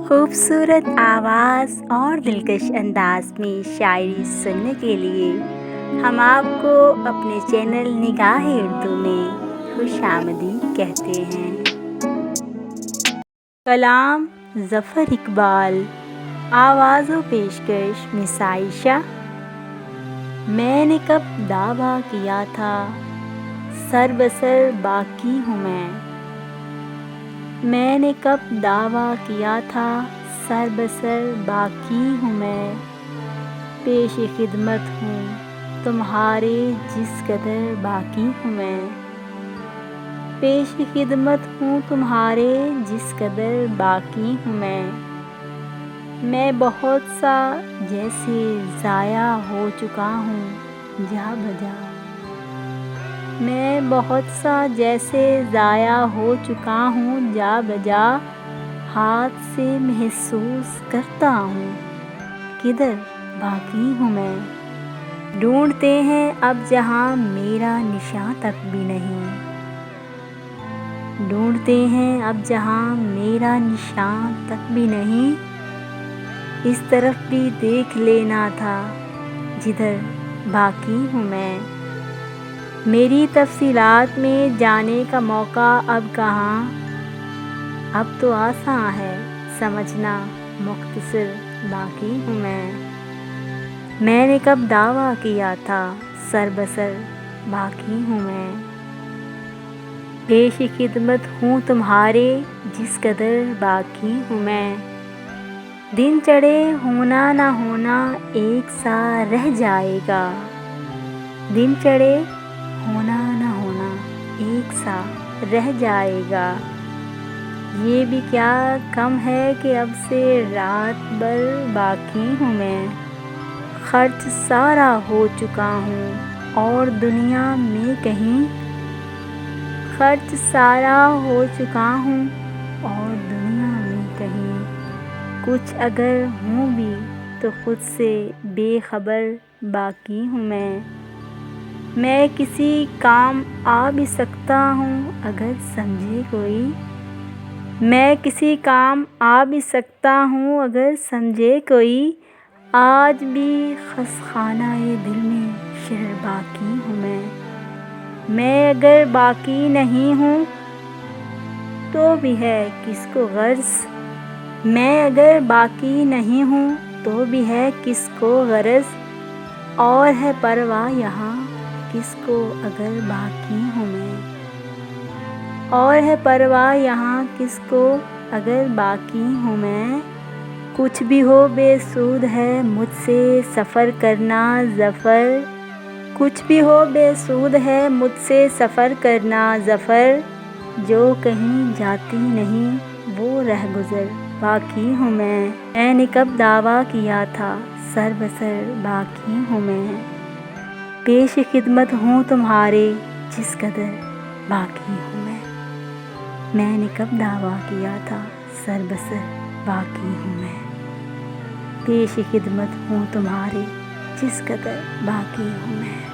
خوبصورت آواز اور دلکش انداز میں شاعری سننے کے لیے ہم آپ کو اپنے چینل نگاہ اردو میں خوش آمدید کہتے ہیں۔ کلام ظفر اقبال، آواز و پیشکش مس عائشہ۔ میں نے کب دعویٰ کیا تھا سر بسر باقی ہوں میں نے کب دعویٰ کیا تھا سر بسر باقی ہوں میں، پیش خدمت ہوں تمہارے جس قدر باقی ہوں پیش خدمت ہوں تمہارے جس قدر باقی ہوں میں بہت سا جیسے ضائع ہو چکا ہوں جا بجا، میں بہت سا جیسے ضائع ہو چکا ہوں جا بجا، ہاتھ سے محسوس کرتا ہوں کدھر باقی ہوں میں، ڈھونڈتے ہیں اب جہاں میرا نشاں تک بھی نہیں، ڈھونڈتے ہیں اب جہاں میرا نشاں تک بھی نہیں، اس طرف بھی دیکھ لینا تھا جدھر باقی ہوں میں، میری تفصیلات میں جانے کا موقع اب کہاں، اب تو آساں ہے سمجھنا مختصر باقی ہوں میں نے کب دعویٰ کیا تھا سر بسر باقی ہوں میں، پیش خدمت ہوں تمہارے جس قدر باقی ہوں میں، دن چڑھے ہونا نہ ہونا ایک سا رہ جائے گا، دن چڑھے ہونا نہ ہونا ایک سا رہ جائے گا، یہ بھی کیا کم ہے کہ اب سے رات بھر باقی ہوں میں، خرچ سارا ہو چکا ہوں اور دنیا میں کہیں، خرچ سارا ہو چکا ہوں اور دنیا میں کہیں، کچھ اگر ہوں بھی تو خود سے بے خبر باقی ہوں میں کسی کام آ بھی سکتا ہوں اگر سمجھے کوئی، میں کسی کام آ بھی سکتا ہوں اگر سمجھے کوئی، آج بھی خس خانہ دل میں شہر باقی ہوں میں اگر باقی نہیں ہوں تو بھی ہے کس کو غرض، میں اگر باقی نہیں ہوں تو بھی ہے کس کو غرض، اور ہے پرواہ یہاں کس کو اگر باقی ہوں میں، اور ہے پرواہ یہاں کس کو اگر باقی ہوں میں، کچھ بھی ہو بے سود ہے مجھ سے سفر کرنا ظفر، کچھ بھی ہو بے سود ہے مجھ سے سفر کرنا ظفر، جو کہیں جاتی نہیں وہ رہ گزر باقی ہوں میں نے کب دعویٰ کیا تھا سر بسر باقی ہوں پیش خدمت ہوں تمہارے جس قدر باقی ہوں میں نے کب دعویٰ کیا تھا سر بسر باقی ہوں میں، پیش خدمت ہوں تمہارے جس قدر باقی ہوں میں۔